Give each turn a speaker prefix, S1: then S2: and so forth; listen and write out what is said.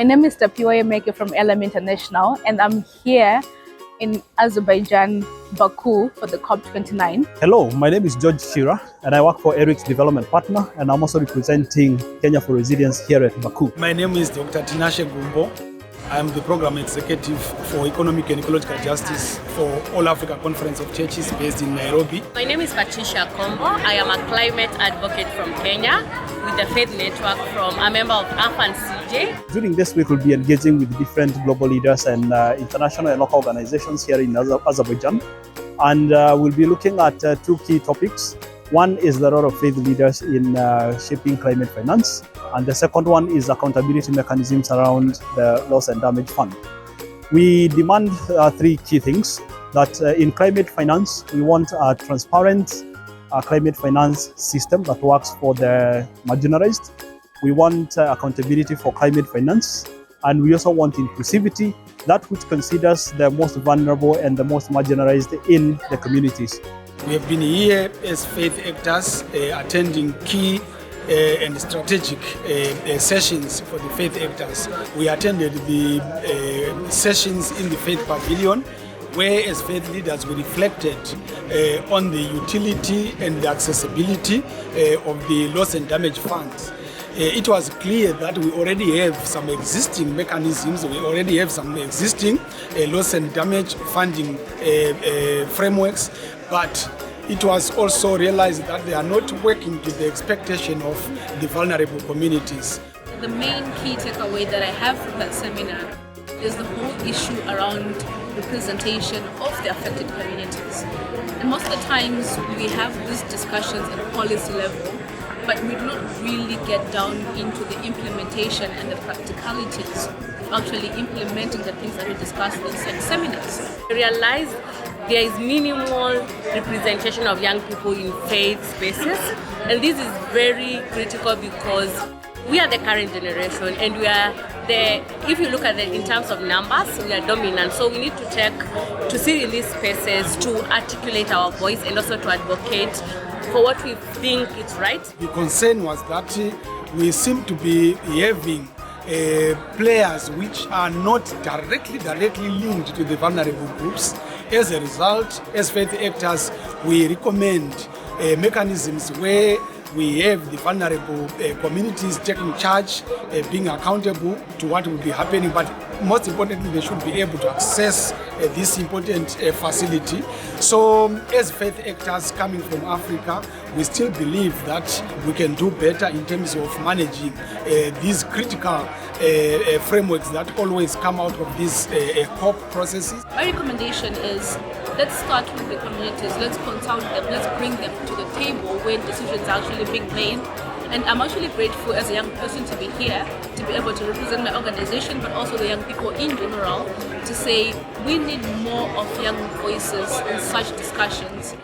S1: My name is Tapiwa Meke from LM International, and I'm here in Azerbaijan, Baku, for the COP29.
S2: Hello, my name is George Shira, and I work for Eric's Development Partner, and I'm also representing Kenya for Resilience here at Baku.
S3: My name is Dr. Tinashe Gumbo. I'm the Program Executive for Economic and Ecological Justice for All Africa Conference of Churches based in Nairobi.
S4: My name is Patricia Kombo. I am a climate advocate from Kenya with the Faith Network from a member of AFAN CJ.
S2: During this week, we'll be engaging with different global leaders and international and local organizations here in Azerbaijan. And we'll be looking at two key topics. One is the role of faith leaders in shaping climate finance. And the second one is accountability mechanisms around the loss and damage fund. We demand three key things. That in climate finance, we want a transparent climate finance system that works for the marginalized. We want accountability for climate finance. And we also want inclusivity, that which considers the most vulnerable and the most marginalized in the communities.
S3: We have been here as faith actors attending key and strategic sessions for the faith actors. We attended the sessions in the Faith Pavilion, where as faith leaders we reflected on the utility and the accessibility of the loss and damage funds. It was clear that we already have some existing mechanisms, we already have some existing loss and damage funding frameworks, but it was also realized that they are not working to the expectation of the vulnerable communities.
S5: The main key takeaway that I have from that seminar is the whole issue around representation of the affected communities. And most of the times we have these discussions at a policy level, but we do not really get down into the implementation and the practicalities of actually implementing the things that we discussed in such seminars.
S4: I realized there is minimal representation of young people in faith spaces, and this is very critical because we are the current generation and we are if you look at it in terms of numbers, we are dominant, so we need to take to sit in these spaces to articulate our voice and also to advocate for what we think is right.
S3: The concern was that we seem to be having players which are not directly linked to the vulnerable groups. As a result, as faith actors, we recommend mechanisms where we have the vulnerable communities taking charge, being accountable to what will be happening, but most importantly, they should be able to access this important facility. So, as faith actors coming from Africa, we still believe that we can do better in terms of managing these critical frameworks that always come out of these COP processes.
S5: My recommendation is, let's start with the communities, let's consult them, let's bring them to the table where decisions are actually being made. And I'm actually grateful as a young person to be here, to be able to represent my organization, but also the young people in general, to say we need more of young voices in such discussions.